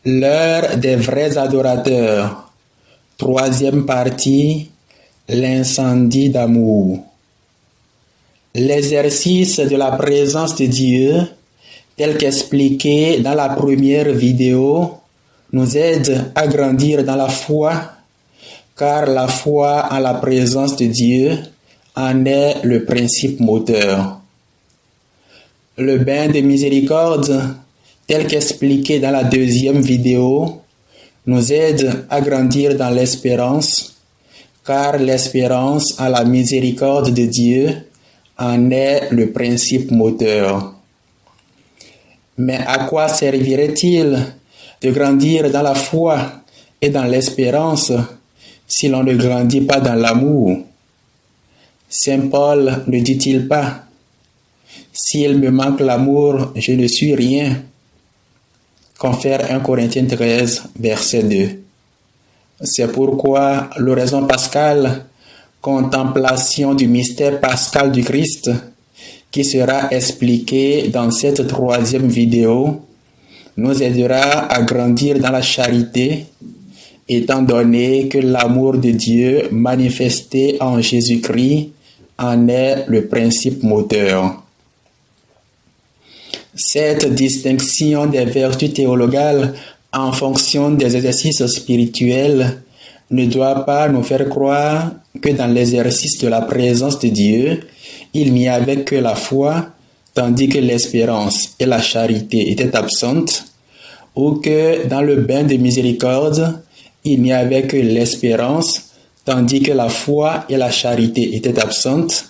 L'heure des vrais adorateurs. Troisième partie, l'incendie d'amour. L'exercice de la présence de Dieu, tel qu'expliqué dans la première vidéo, nous aide à grandir dans la foi, car la foi en la présence de Dieu en est le principe moteur. Le bain de miséricorde, tel qu'expliqué dans la deuxième vidéo, nous aide à grandir dans l'espérance, car l'espérance en la miséricorde de Dieu en est le principe moteur. Mais à quoi servirait-il de grandir dans la foi et dans l'espérance si l'on ne grandit pas dans l'amour? Saint Paul ne dit-il pas: s'il me manque l'amour, je ne suis rien. Confère 1 Corinthiens 13, verset 2. C'est pourquoi l'oraison pascale, contemplation du mystère pascal du Christ, qui sera expliqué dans cette troisième vidéo, nous aidera à grandir dans la charité, étant donné que l'amour de Dieu manifesté en Jésus-Christ en est le principe moteur. Cette distinction des vertus théologales en fonction des exercices spirituels ne doit pas nous faire croire que dans l'exercice de la présence de Dieu, il n'y avait que la foi, tandis que l'espérance et la charité étaient absentes, ou que dans le bain de miséricorde, il n'y avait que l'espérance, tandis que la foi et la charité étaient absentes,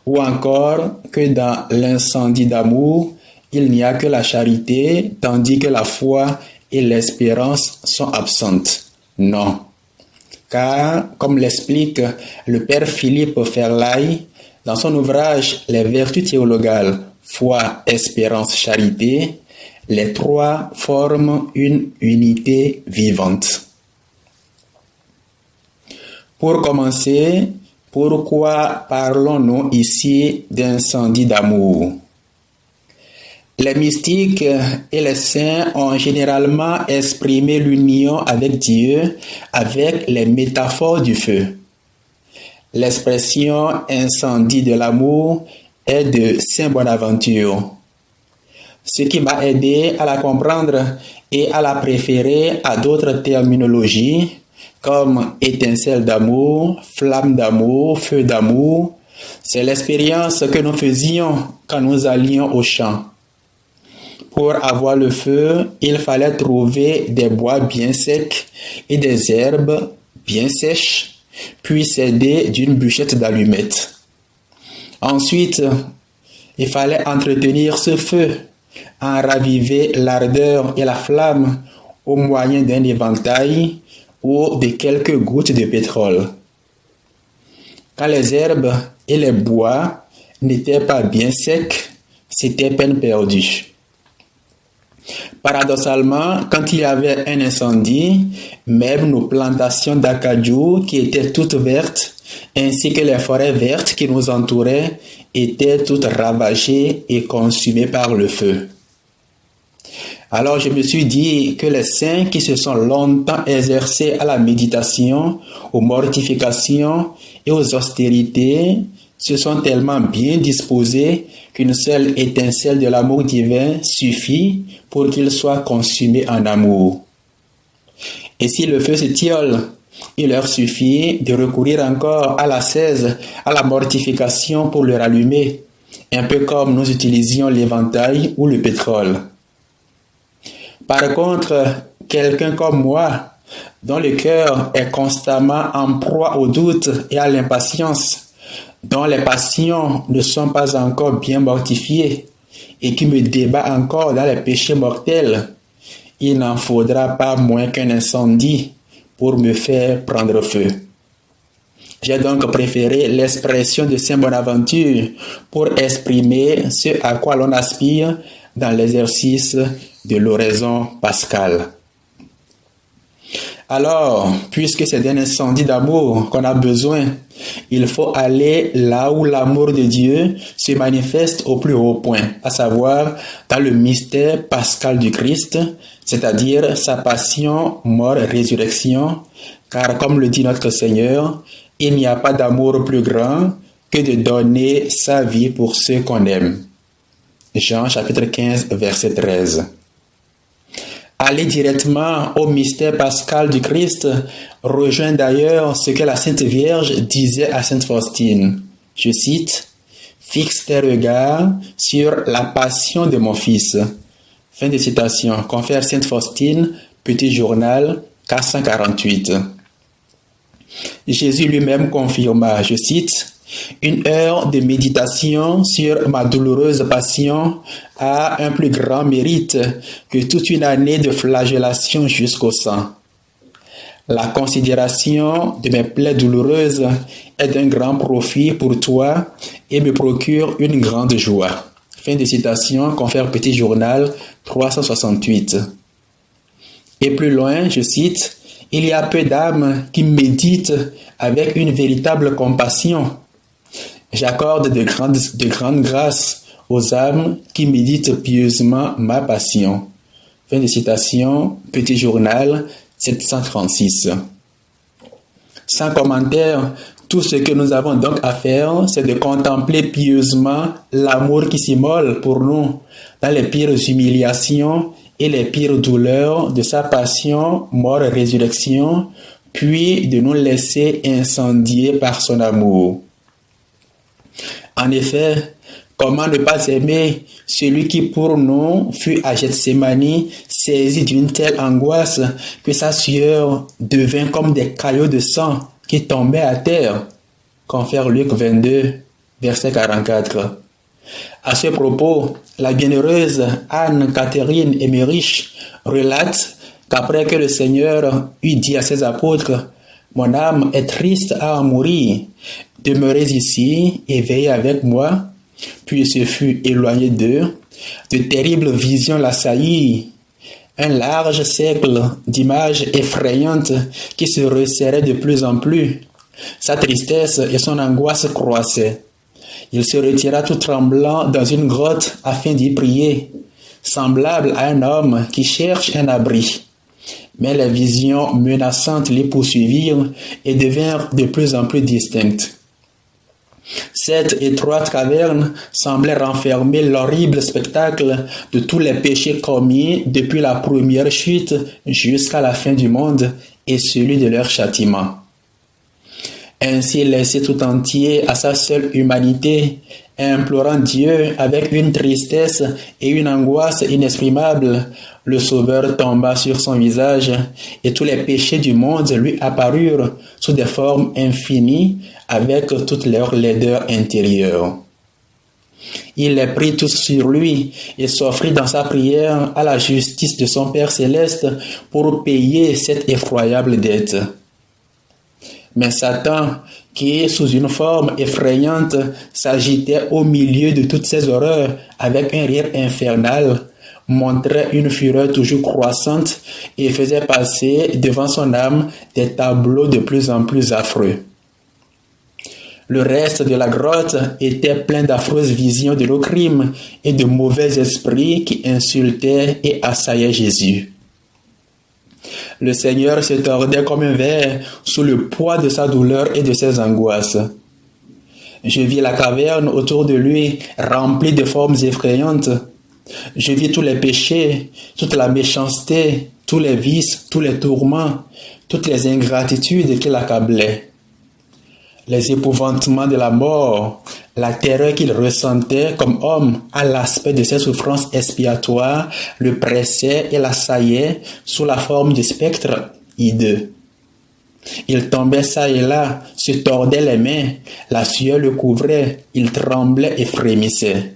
ou encore que dans l'incendie d'amour, il n'y a que la charité, tandis que la foi et l'espérance sont absentes. Non. Car, comme l'explique le père Philippe Ferlaille dans son ouvrage Les vertus théologales, foi, espérance, charité, les trois forment une unité vivante. Pour commencer, pourquoi parlons-nous ici d'incendie d'amour? Les mystiques et les saints ont généralement exprimé l'union avec Dieu avec les métaphores du feu. L'expression incendie de l'amour est de Saint Bonaventure. Ce qui m'a aidé à la comprendre et à la préférer à d'autres terminologies comme étincelle d'amour, flamme d'amour, feu d'amour, c'est l'expérience que nous faisions quand nous allions au champ. Pour avoir le feu, il fallait trouver des bois bien secs et des herbes bien sèches, puis s'aider d'une bûchette d'allumettes. Ensuite, il fallait entretenir ce feu, en raviver l'ardeur et la flamme au moyen d'un éventail ou de quelques gouttes de pétrole. Quand les herbes et les bois n'étaient pas bien secs, c'était peine perdue. Paradoxalement, quand il y avait un incendie, même nos plantations d'acajou qui étaient toutes vertes, ainsi que les forêts vertes qui nous entouraient, étaient toutes ravagées et consumées par le feu. Alors je me suis dit que les saints qui se sont longtemps exercés à la méditation, aux mortifications et aux austérités, se sont tellement bien disposés qu'une seule étincelle de l'amour divin suffit pour qu'ils soient consumés en amour. Et si le feu s'étiole, il leur suffit de recourir encore à l'ascèse, à la mortification pour le rallumer, un peu comme nous utilisions l'éventail ou le pétrole. Par contre, quelqu'un comme moi, dont le cœur est constamment en proie au doute et à l'impatience, dont les passions ne sont pas encore bien mortifiées et qui me débat encore dans les péchés mortels, il n'en faudra pas moins qu'un incendie pour me faire prendre feu. J'ai donc préféré l'expression de Saint Bonaventure pour exprimer ce à quoi l'on aspire dans l'exercice de l'oraison pascale. Alors, puisque c'est d'un incendie d'amour qu'on a besoin, il faut aller là où l'amour de Dieu se manifeste au plus haut point, à savoir dans le mystère pascal du Christ, c'est-à-dire sa passion, mort et résurrection, car comme le dit notre Seigneur, il n'y a pas d'amour plus grand que de donner sa vie pour ceux qu'on aime. Jean chapitre 15, verset 13. Aller directement au mystère pascal du Christ rejoint d'ailleurs ce que la Sainte Vierge disait à Sainte Faustine. Je cite, « Fixe tes regards sur la passion de mon Fils ». Fin de citation. Confère Sainte Faustine, Petit Journal, 448. Jésus lui-même confirma, je cite, « Une heure de méditation sur ma douloureuse passion a un plus grand mérite que toute une année de flagellation jusqu'au sang. La considération de mes plaies douloureuses est d'un grand profit pour toi et me procure une grande joie. » Fin de citation, confère Petit Journal 368. Et plus loin, je cite, « Il y a peu d'âmes qui méditent avec une véritable compassion. J'accorde de grandes grâces aux âmes qui méditent pieusement ma passion. » Fin de citation, Petit Journal 736. Sans commentaire, tout ce que nous avons donc à faire, c'est de contempler pieusement l'amour qui s'immole pour nous dans les pires humiliations et les pires douleurs de sa passion, mort et résurrection, puis de nous laisser incendier par son amour. En effet, comment ne pas aimer celui qui pour nous fut à Gethsémani saisi d'une telle angoisse que sa sueur devint comme des caillots de sang qui tombaient à terre, confère Luc 22, verset 44. À ce propos, la bienheureuse Anne-Catherine Emmerich relate qu'après que le Seigneur eut dit à ses apôtres « Mon âme est triste à en mourir, demeurez ici et veillez avec moi », puis se fut éloigné d'eux, de terribles visions l'assaillirent, un large cercle d'images effrayantes qui se resserrait de plus en plus. Sa tristesse et son angoisse croissaient. Il se retira tout tremblant dans une grotte afin d'y prier, semblable à un homme qui cherche un abri. Mais les visions menaçantes les poursuivirent et devinrent de plus en plus distinctes. Cette étroite caverne semblait renfermer l'horrible spectacle de tous les péchés commis depuis la première chute jusqu'à la fin du monde et celui de leur châtiment. Ainsi laissé tout entier à sa seule humanité, implorant Dieu avec une tristesse et une angoisse inexprimables, le Sauveur tomba sur son visage et tous les péchés du monde lui apparurent sous des formes infinies avec toute leur laideur intérieure. Il les prit tous sur lui et s'offrit dans sa prière à la justice de son Père céleste pour payer cette effroyable dette. Mais Satan, qui, sous une forme effrayante, s'agitait au milieu de toutes ces horreurs avec un rire infernal, montrait une fureur toujours croissante et faisait passer devant son âme des tableaux de plus en plus affreux. Le reste de la grotte était plein d'affreuses visions de nos crimes et de mauvais esprits qui insultaient et assaillaient Jésus. Le Seigneur se tordait comme un ver sous le poids de sa douleur et de ses angoisses. Je vis la caverne autour de lui remplie de formes effrayantes. Je vis tous les péchés, toute la méchanceté, tous les vices, tous les tourments, toutes les ingratitudes qui l'accablaient. Les épouvantements de la mort, la terreur qu'il ressentait comme homme à l'aspect de ses souffrances expiatoires le pressaient et l'assaillaient sous la forme de spectres hideux. Il tombait çà et là, se tordait les mains, la sueur le couvrait, il tremblait et frémissait.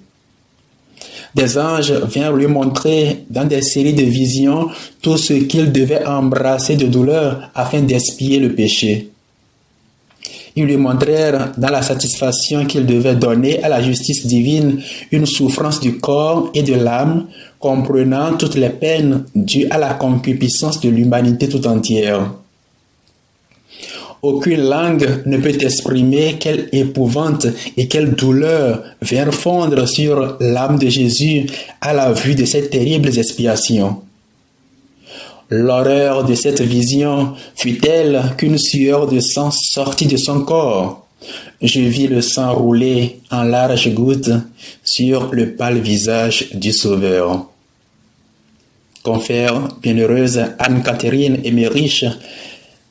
Des anges vinrent lui montrer dans des séries de visions tout ce qu'il devait embrasser de douleur afin d'expier le péché. Ils lui montrèrent dans la satisfaction qu'il devait donner à la justice divine une souffrance du corps et de l'âme, comprenant toutes les peines dues à la concupiscence de l'humanité tout entière. Aucune langue ne peut exprimer quelle épouvante et quelle douleur vinrent fondre sur l'âme de Jésus à la vue de ces terribles expiations. L'horreur de cette vision fut telle qu'une sueur de sang sortit de son corps. Je vis le sang rouler en larges gouttes sur le pâle visage du Sauveur. Confère bienheureuse Anne-Catherine Emmerich,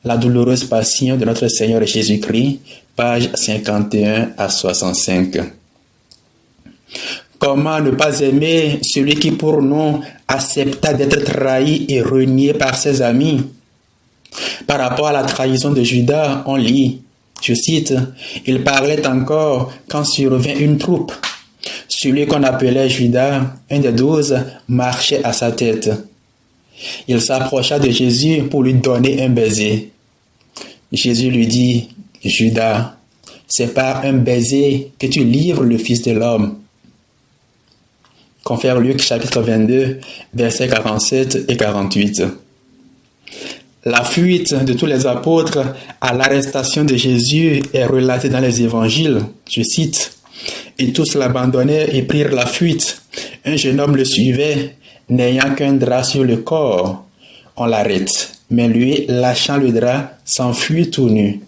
La douloureuse passion de notre Seigneur Jésus-Christ, page 51 à 65. Comment ne pas aimer celui qui pour nous accepta d'être trahi et renié par ses amis? Par rapport à la trahison de Judas, on lit, je cite, « Il parlait encore quand survint une troupe. Celui qu'on appelait Judas, un des 12, marchait à sa tête. Il s'approcha de Jésus pour lui donner un baiser. Jésus lui dit, « Judas, c'est par un baiser que tu livres le Fils de l'homme. » Confère Luc chapitre 22, versets 47 et 48. La fuite de tous les apôtres à l'arrestation de Jésus est relatée dans les évangiles. Je cite, « Et tous l'abandonnèrent et prirent la fuite. Un jeune homme le suivait, n'ayant qu'un drap sur le corps. On l'arrête, mais lui, lâchant le drap, s'enfuit tout nu. »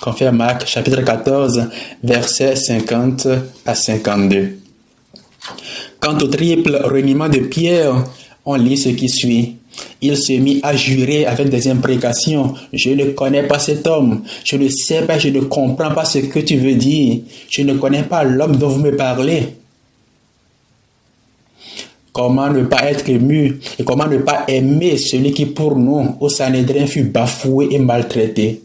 Confère Marc chapitre 14, versets 50 à 52. Quant au triple reniement de Pierre, on lit ce qui suit. Il se mit à jurer avec des imprécations. « Je ne connais pas cet homme. Je ne sais pas, je ne comprends pas ce que tu veux dire. Je ne connais pas l'homme dont vous me parlez. » Comment ne pas être ému et comment ne pas aimer celui qui pour nous, au Sanhédrin, fut bafoué et maltraité?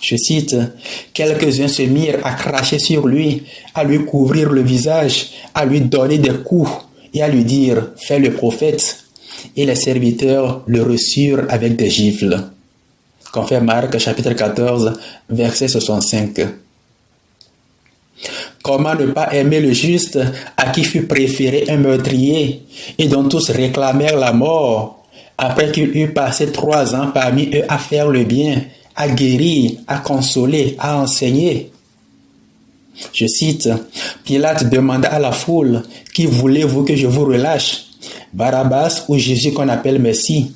Je cite, « Quelques-uns se mirent à cracher sur lui, à lui couvrir le visage, à lui donner des coups et à lui dire, « Fais le prophète. » Et les serviteurs le reçurent avec des gifles. Confère Marc chapitre 14, verset 65. Comment ne pas aimer le juste à qui fut préféré un meurtrier et dont tous réclamèrent la mort, après qu'il eut passé 3 ans parmi eux à faire le bien, à guérir, à consoler, à enseigner. Je cite, « Pilate demanda à la foule, « Qui voulez-vous que je vous relâche, Barabbas ou Jésus qu'on appelle Messie ?»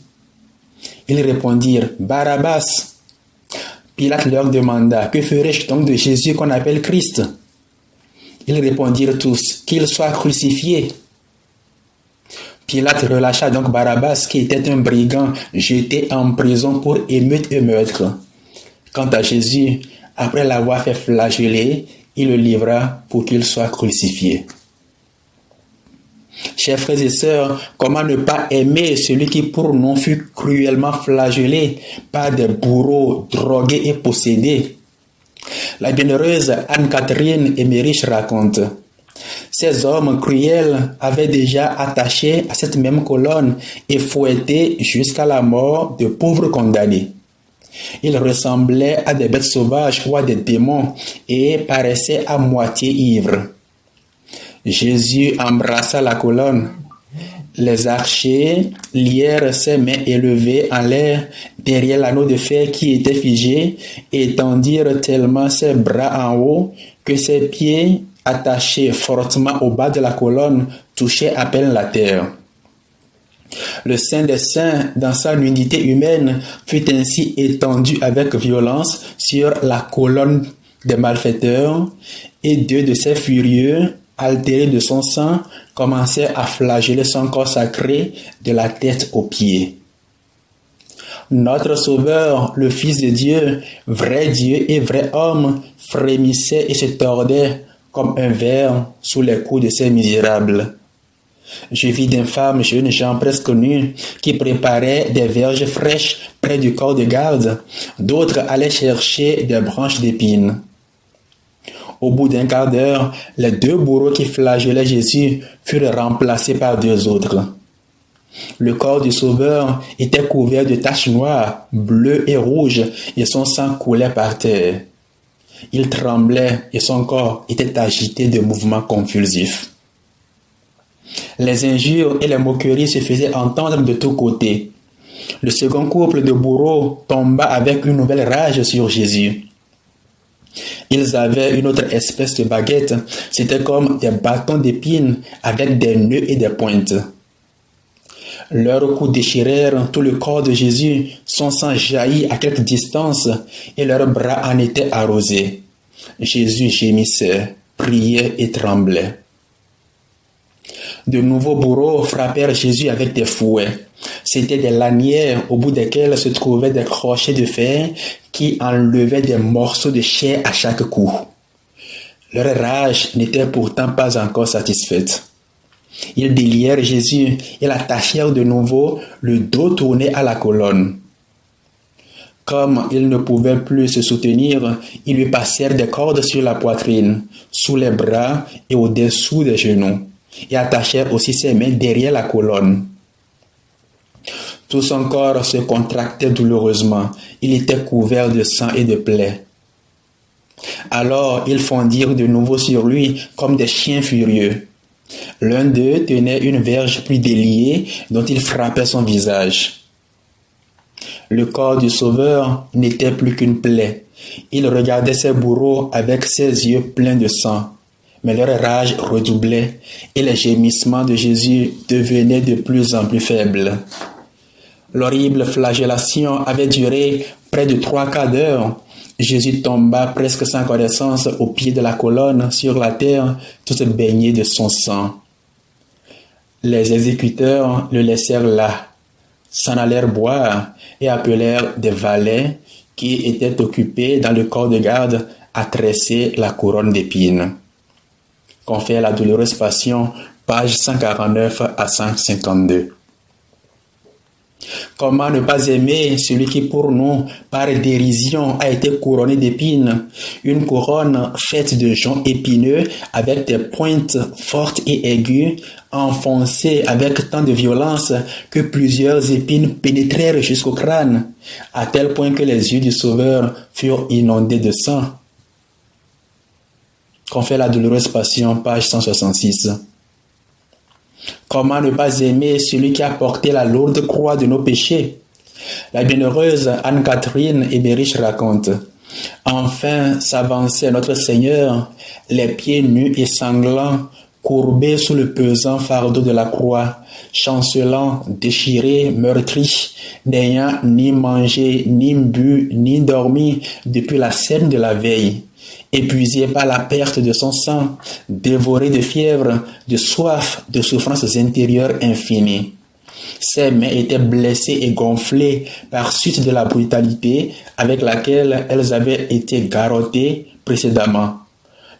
Ils répondirent, « Barabbas. » Pilate leur demanda, « Que ferai-je donc de Jésus qu'on appelle Christ ?» Ils répondirent tous, « Qu'il soit crucifié. » Pilate relâcha donc Barabbas, qui était un brigand jeté en prison pour émeute et meurtre. Quant à Jésus, après l'avoir fait flageller, il le livra pour qu'il soit crucifié. Chers frères et sœurs, comment ne pas aimer celui qui pour nous fut cruellement flagellé par des bourreaux drogués et possédés? La bienheureuse Anne-Catherine Emmerich raconte, « Ces hommes cruels avaient déjà attaché à cette même colonne et fouetté jusqu'à la mort de pauvres condamnés. Ils ressemblaient à des bêtes sauvages ou à des démons et paraissaient à moitié ivres. Jésus embrassa la colonne. Les archers lièrent ses mains élevées en l'air derrière l'anneau de fer qui était figé et tendirent tellement ses bras en haut que ses pieds, attachés fortement au bas de la colonne, touchaient à peine la terre. Le Saint des Saints, dans sa nudité humaine, fut ainsi étendu avec violence sur la colonne des malfaiteurs, et 2 de ces furieux, altérés de son sang, commencèrent à flageller son corps sacré de la tête aux pieds. Notre Sauveur, le Fils de Dieu et vrai homme, frémissait et se tordait comme un ver sous les coups de ces misérables. Je vis d'infâmes jeunes gens presque nus qui préparaient des verges fraîches près du corps de garde. D'autres allaient chercher des branches d'épines. Au bout d'un quart d'heure, les 2 bourreaux qui flagellaient Jésus furent remplacés par 2 autres. Le corps du Sauveur était couvert de taches noires, bleues et rouges, et son sang coulait par terre. Il tremblait et son corps était agité de mouvements convulsifs. Les injures et les moqueries se faisaient entendre de tous côtés. Le second couple de bourreaux tomba avec une nouvelle rage sur Jésus. Ils avaient une autre espèce de baguette. C'était comme des bâtons d'épines avec des nœuds et des pointes. Leurs coups déchirèrent tout le corps de Jésus, son sang jaillit à quelque distance et leurs bras en étaient arrosés. Jésus gémissait, priait et tremblait. De nouveaux bourreaux frappèrent Jésus avec des fouets. C'étaient des lanières au bout desquelles se trouvaient des crochets de fer qui enlevaient des morceaux de chair à chaque coup. Leur rage n'était pourtant pas encore satisfaite. Ils délièrent Jésus et l'attachèrent de nouveau, le dos tourné à la colonne. Comme il ne pouvait plus se soutenir, ils lui passèrent des cordes sur la poitrine, sous les bras et au-dessous des genoux, et attachèrent aussi ses mains derrière la colonne. Tout son corps se contractait douloureusement. Il était couvert de sang et de plaies. Alors ils fondirent de nouveau sur lui comme des chiens furieux. L'un d'eux tenait une verge plus déliée dont il frappait son visage. Le corps du Sauveur n'était plus qu'une plaie. Il regardait ses bourreaux avec ses yeux pleins de sang. Mais leur rage redoublait et les gémissements de Jésus devenaient de plus en plus faibles. L'horrible flagellation avait duré près de 3/4 d'heure. Jésus tomba presque sans connaissance au pied de la colonne sur la terre, tout baigné de son sang. Les exécuteurs le laissèrent là, s'en allèrent boire et appelèrent des valets qui étaient occupés dans le corps de garde à tresser la couronne d'épines. Confère la douloureuse passion, pages 149 à 152. Comment ne pas aimer celui qui pour nous, par dérision, a été couronné d'épines, une couronne faite de joncs épineux avec des pointes fortes et aiguës, enfoncées avec tant de violence que plusieurs épines pénétrèrent jusqu'au crâne, à tel point que les yeux du Sauveur furent inondés de sang. Confère la douloureuse passion, page 166. Comment ne pas aimer celui qui a porté la lourde croix de nos péchés? La bienheureuse Anne-Catherine Eberich raconte: Enfin s'avançait notre Seigneur, les pieds nus et sanglants, courbés sous le pesant fardeau de la croix, chancelant, déchiré, meurtri, n'ayant ni mangé, ni bu, ni dormi depuis la scène de la veille. Épuisé par la perte de son sang, dévoré de fièvre, de soif, de souffrances intérieures infinies. Ses mains étaient blessées et gonflées par suite de la brutalité avec laquelle elles avaient été garottées précédemment.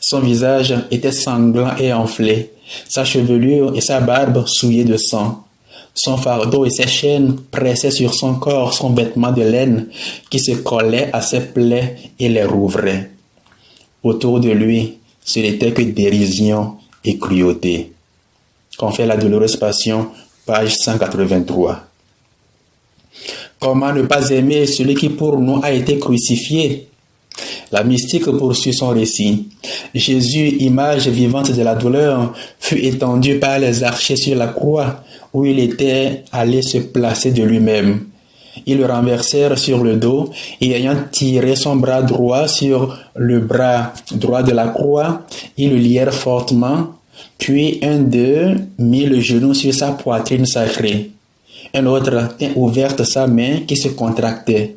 Son visage était sanglant et enflé, sa chevelure et sa barbe souillées de sang. Son fardeau et ses chaînes pressaient sur son corps son vêtement de laine qui se collait à ses plaies et les rouvrait. Autour de lui, ce n'était que dérision et cruauté. Confère la douloureuse passion, page 183. Comment ne pas aimer celui qui pour nous a été crucifié? La mystique poursuit son récit. Jésus, image vivante de la douleur, fut étendu par les archers sur la croix, où il était allé se placer de lui-même. Ils le renversèrent sur le dos et ayant tiré son bras droit sur le bras droit de la croix, ils le lièrent fortement, puis un d'eux mit le genou sur sa poitrine sacrée. Un autre tint ouverte sa main qui se contractait.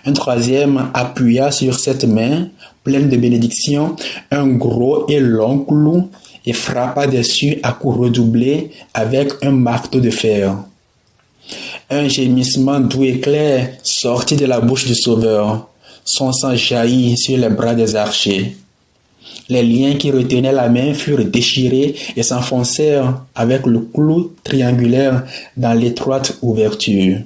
Un troisième appuya sur cette main, pleine de bénédictions, un gros et long clou et frappa dessus à coups redoublés avec un marteau de fer. Un gémissement doux et clair sortit de la bouche du Sauveur. Son sang jaillit sur les bras des archers. Les liens qui retenaient la main furent déchirés et s'enfoncèrent avec le clou triangulaire dans l'étroite ouverture.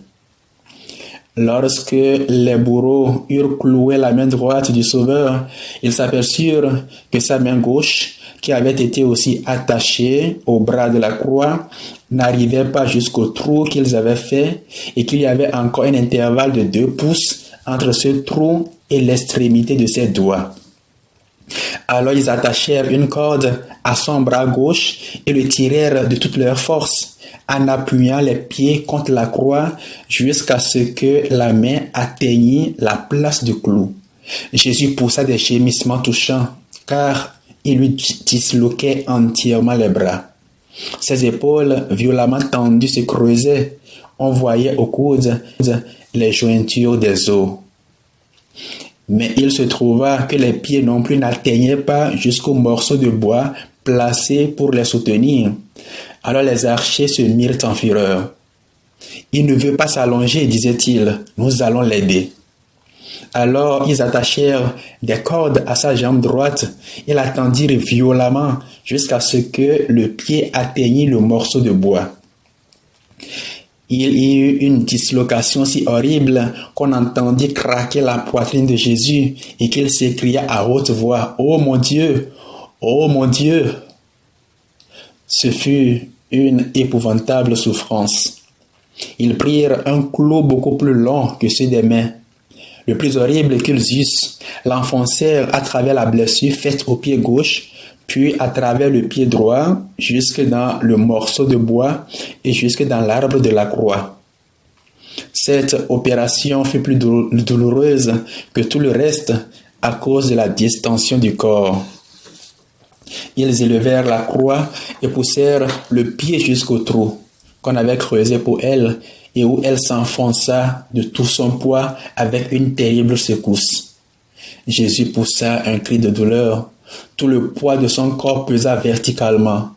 Lorsque les bourreaux eurent cloué la main droite du Sauveur, ils s'aperçurent que sa main gauche, qui avait été aussi attachée au bras de la croix, n'arrivait pas jusqu'au trou qu'ils avaient fait et qu'il y avait encore un intervalle de 2 pouces entre ce trou et l'extrémité de ses doigts. Alors ils attachèrent une corde à son bras gauche et le tirèrent de toute leur force, en appuyant les pieds contre la croix jusqu'à ce que la main atteignît la place du clou. Jésus poussa des gémissements touchants, car il lui disloquait entièrement les bras. Ses épaules, violemment tendues, se creusaient. On voyait au coude les jointures des os. Mais il se trouva que les pieds non plus n'atteignaient pas jusqu'au morceau de bois placé pour les soutenir. Alors les archers se mirent en fureur. « Il ne veut pas s'allonger, disait-il, nous allons l'aider. » Alors ils attachèrent des cordes à sa jambe droite et l'attendirent violemment jusqu'à ce que le pied atteignît le morceau de bois. Il y eut une dislocation si horrible qu'on entendit craquer la poitrine de Jésus et qu'il s'écria à haute voix « Oh mon Dieu! Oh mon Dieu !» Ce fut une épouvantable souffrance. Ils prirent un clou beaucoup plus long que ceux des mains. Le plus horrible qu'ils eussent, l'enfoncèrent à travers la blessure faite au pied gauche, puis à travers le pied droit, jusque dans le morceau de bois et jusque dans l'arbre de la croix. Cette opération fut plus douloureuse que tout le reste à cause de la distension du corps. Ils élevèrent la croix et poussèrent le pied jusqu'au trou qu'on avait creusé pour elle et où elle s'enfonça de tout son poids avec une terrible secousse. Jésus poussa un cri de douleur. Tout le poids de son corps pesa verticalement.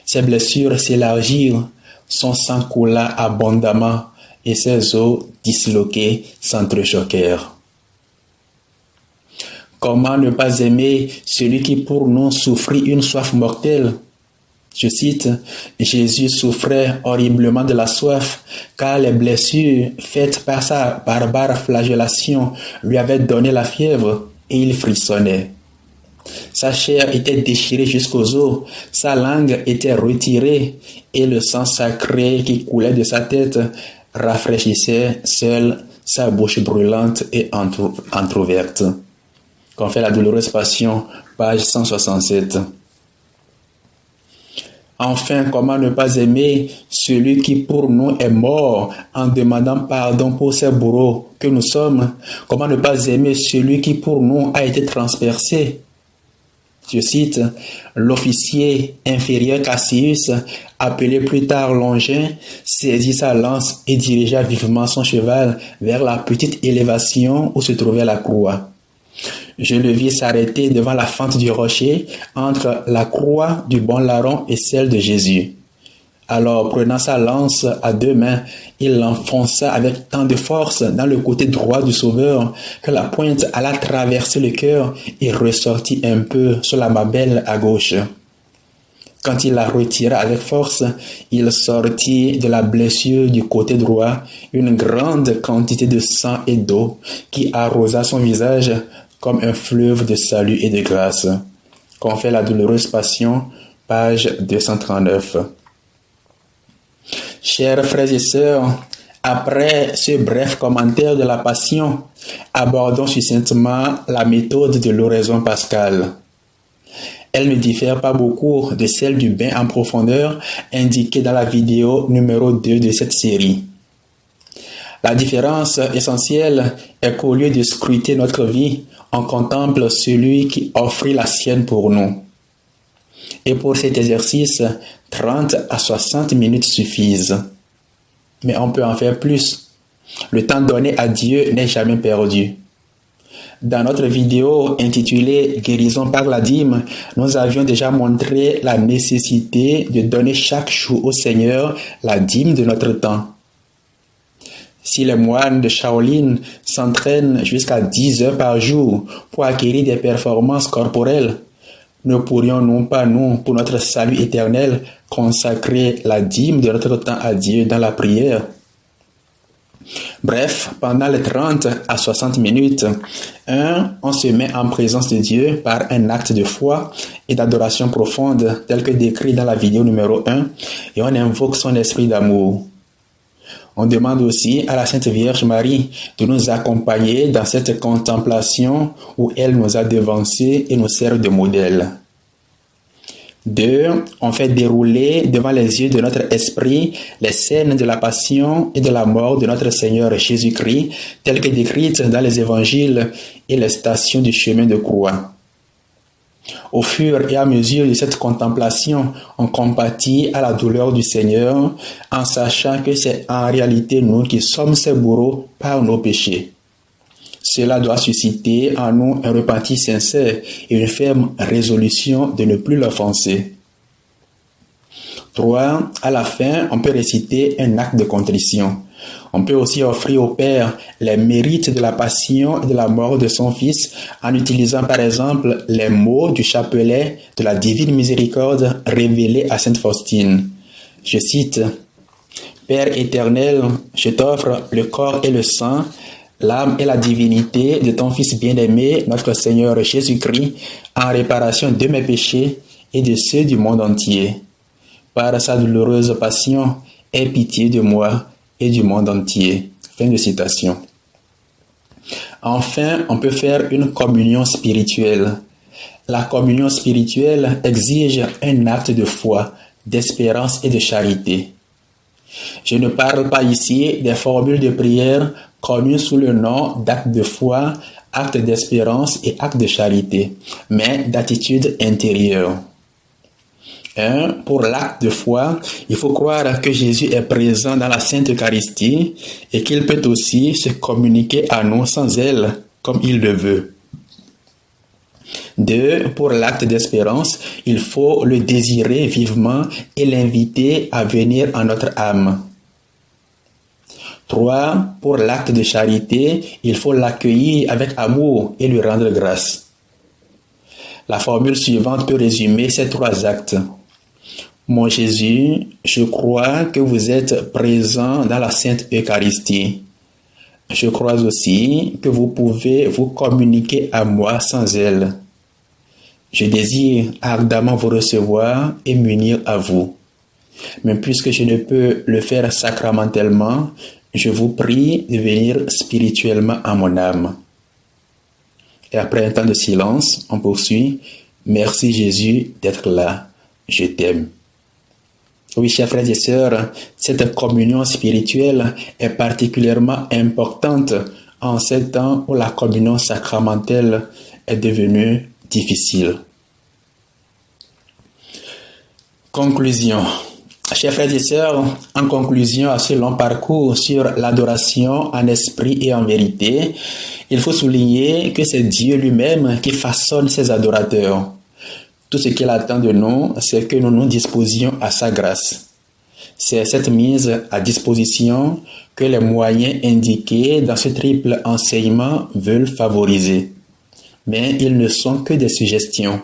Ses blessures s'élargirent, son sang coula abondamment et ses os disloqués s'entrechoquèrent. Comment ne pas aimer celui qui pour nous souffrit une soif mortelle? Je cite, « Jésus souffrait horriblement de la soif, car les blessures faites par sa barbare flagellation lui avaient donné la fièvre, et il frissonnait. Sa chair était déchirée jusqu'aux os, sa langue était retirée, et le sang sacré qui coulait de sa tête rafraîchissait seul sa bouche brûlante et entr'ouverte. » Qu'on fait la douloureuse passion, page 167. Enfin, comment ne pas aimer celui qui pour nous est mort en demandant pardon pour ces bourreaux que nous sommes? Comment ne pas aimer celui qui pour nous a été transpercé? Je cite, « L'officier inférieur Cassius, appelé plus tard Longin, saisit sa lance et dirigea vivement son cheval vers la petite élévation où se trouvait la croix. Je le vis s'arrêter devant la fente du rocher entre la croix du bon larron et celle de Jésus. Alors, prenant sa lance à deux mains, il l'enfonça avec tant de force dans le côté droit du Sauveur que la pointe alla traverser le cœur et ressortit un peu sur la mamelle à gauche. Quand il la retira avec force, il sortit de la blessure du côté droit une grande quantité de sang et d'eau qui arrosa son visage comme un fleuve de salut et de grâce. Qu'on fait la douloureuse passion, page 239. Chers frères et sœurs, après ce bref commentaire de la passion, abordons succinctement la méthode de l'oraison pascale. Elle ne diffère pas beaucoup de celle du bain en profondeur indiquée dans la vidéo numéro 2 de cette série. La différence essentielle est qu'au lieu de scruter notre vie, on contemple celui qui offrit la sienne pour nous. Et pour cet exercice, 30 à 60 minutes suffisent. Mais on peut en faire plus. Le temps donné à Dieu n'est jamais perdu. Dans notre vidéo intitulée « Guérison par la dîme », nous avions déjà montré la nécessité de donner chaque jour au Seigneur la dîme de notre temps. Si les moines de Shaolin s'entraînent jusqu'à 10 heures par jour pour acquérir des performances corporelles, ne pourrions-nous pas, nous, pour notre salut éternel, consacrer la dîme de notre temps à Dieu dans la prière? Bref, pendant les 30 à 60 minutes, on se met en présence de Dieu par un acte de foi et d'adoration profonde tel que décrit dans la vidéo numéro 1 et on invoque son esprit d'amour. On demande aussi à la Sainte Vierge Marie de nous accompagner dans cette contemplation où elle nous a devancés et nous sert de modèle. 2. On fait dérouler devant les yeux de notre esprit les scènes de la passion et de la mort de notre Seigneur Jésus-Christ, telles que décrites dans les évangiles et les stations du chemin de croix. Au fur et à mesure de cette contemplation, on compatit à la douleur du Seigneur en sachant que c'est en réalité nous qui sommes ses bourreaux par nos péchés. Cela doit susciter en nous un repentir sincère et une ferme résolution de ne plus l'offenser. 3. À la fin, on peut réciter un acte de contrition. On peut aussi offrir au Père les mérites de la passion et de la mort de son Fils en utilisant par exemple les mots du chapelet de la divine miséricorde révélé à Sainte Faustine. Je cite: « Père éternel, je t'offre le corps et le sang, l'âme et la divinité de ton Fils bien-aimé, notre Seigneur Jésus-Christ, en réparation de mes péchés et de ceux du monde entier. Par sa douloureuse passion, aie pitié de moi et du monde entier. » Fin de citation. Enfin, on peut faire une communion spirituelle. La communion spirituelle exige un acte de foi, d'espérance et de charité. Je ne parle pas ici des formules de prière connues sous le nom d'acte de foi, acte d'espérance et acte de charité, mais d'attitude intérieure. 1. Pour l'acte de foi, il faut croire que Jésus est présent dans la Sainte Eucharistie et qu'il peut aussi se communiquer à nous sans elle, comme il le veut. 2. Pour l'acte d'espérance, il faut le désirer vivement et l'inviter à venir en notre âme. 3. Pour l'acte de charité, il faut l'accueillir avec amour et lui rendre grâce. La formule suivante peut résumer ces 3 actes. Mon Jésus, je crois que vous êtes présent dans la Sainte Eucharistie. Je crois aussi que vous pouvez vous communiquer à moi sans elle. Je désire ardemment vous recevoir et m'unir à vous. Mais puisque je ne peux le faire sacramentellement, je vous prie de venir spirituellement à mon âme. Et après un temps de silence, on poursuit. Merci Jésus d'être là. Je t'aime. Oui, chers frères et sœurs, cette communion spirituelle est particulièrement importante en ces temps où la communion sacramentelle est devenue difficile. Conclusion. Chers frères et sœurs, en conclusion à ce long parcours sur l'adoration en esprit et en vérité, il faut souligner que c'est Dieu lui-même qui façonne ses adorateurs. Tout ce qu'il attend de nous, c'est que nous nous disposions à sa grâce. C'est cette mise à disposition que les moyens indiqués dans ce triple enseignement veulent favoriser. Mais ils ne sont que des suggestions.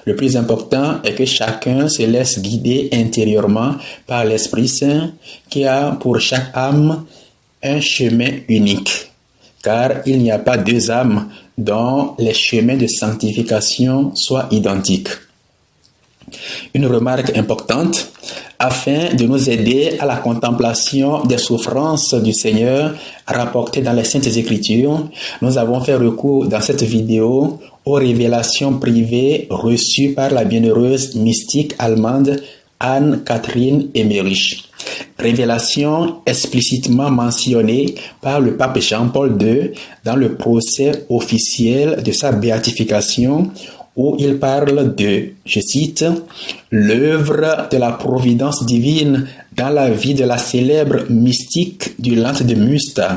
Le plus important est que chacun se laisse guider intérieurement par l'Esprit Saint qui a pour chaque âme un chemin unique. Car il n'y a pas 2 âmes dont les chemins de sanctification soient identiques. Une remarque importante, afin de nous aider à la contemplation des souffrances du Seigneur rapportées dans les Saintes Écritures, nous avons fait recours dans cette vidéo aux révélations privées reçues par la bienheureuse mystique allemande Anne-Catherine Emmerich. Révélation explicitement mentionnée par le pape Jean-Paul II dans le procès officiel de sa béatification où il parle de, je cite, « l'œuvre de la providence divine dans la vie de la célèbre mystique du Land de Münster,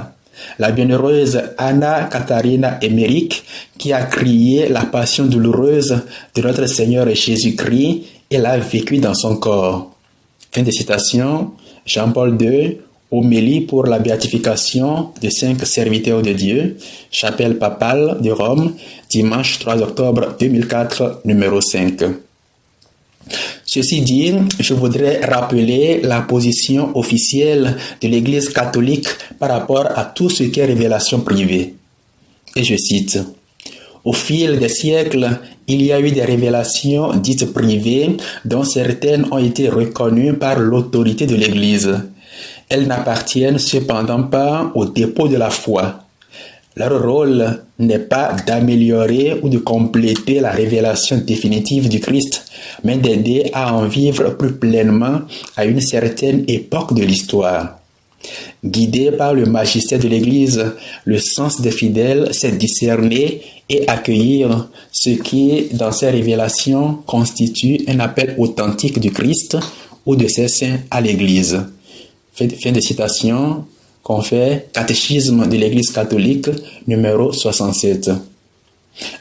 la bienheureuse Anna Katharina Emmerich qui a crié la passion douloureuse de notre Seigneur Jésus-Christ et l'a vécu dans son corps. » Fin de citation, Jean-Paul II, homélie pour la béatification des 5 serviteurs de Dieu, chapelle papale de Rome, dimanche 3 octobre 2004, numéro 5. Ceci dit, je voudrais rappeler la position officielle de l'Église catholique par rapport à tout ce qui est révélation privée. Et je cite, « Au fil des siècles, il y a eu des révélations dites privées dont certaines ont été reconnues par l'autorité de l'Église. Elles n'appartiennent cependant pas au dépôt de la foi. Leur rôle n'est pas d'améliorer ou de compléter la révélation définitive du Christ, mais d'aider à en vivre plus pleinement à une certaine époque de l'histoire. Guidé par le magistère de l'Église, le sens des fidèles sait discerner et accueillir ce qui, dans ces révélations, constitue un appel authentique du Christ ou de ses saints à l'Église. Fin de citation, confère Catéchisme de l'Église catholique, numéro 67.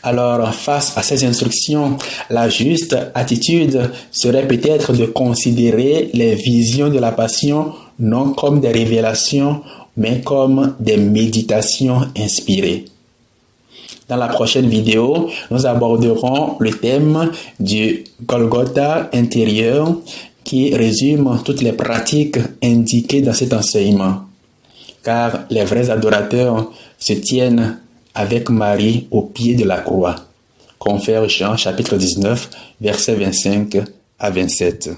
Alors, face à ces instructions, la juste attitude serait peut-être de considérer les visions de la Passion non comme des révélations, mais comme des méditations inspirées. Dans la prochaine vidéo, nous aborderons le thème du Golgotha intérieur qui résume toutes les pratiques indiquées dans cet enseignement. Car les vrais adorateurs se tiennent avec Marie au pied de la croix. Confère Jean chapitre 19, versets 25 à 27.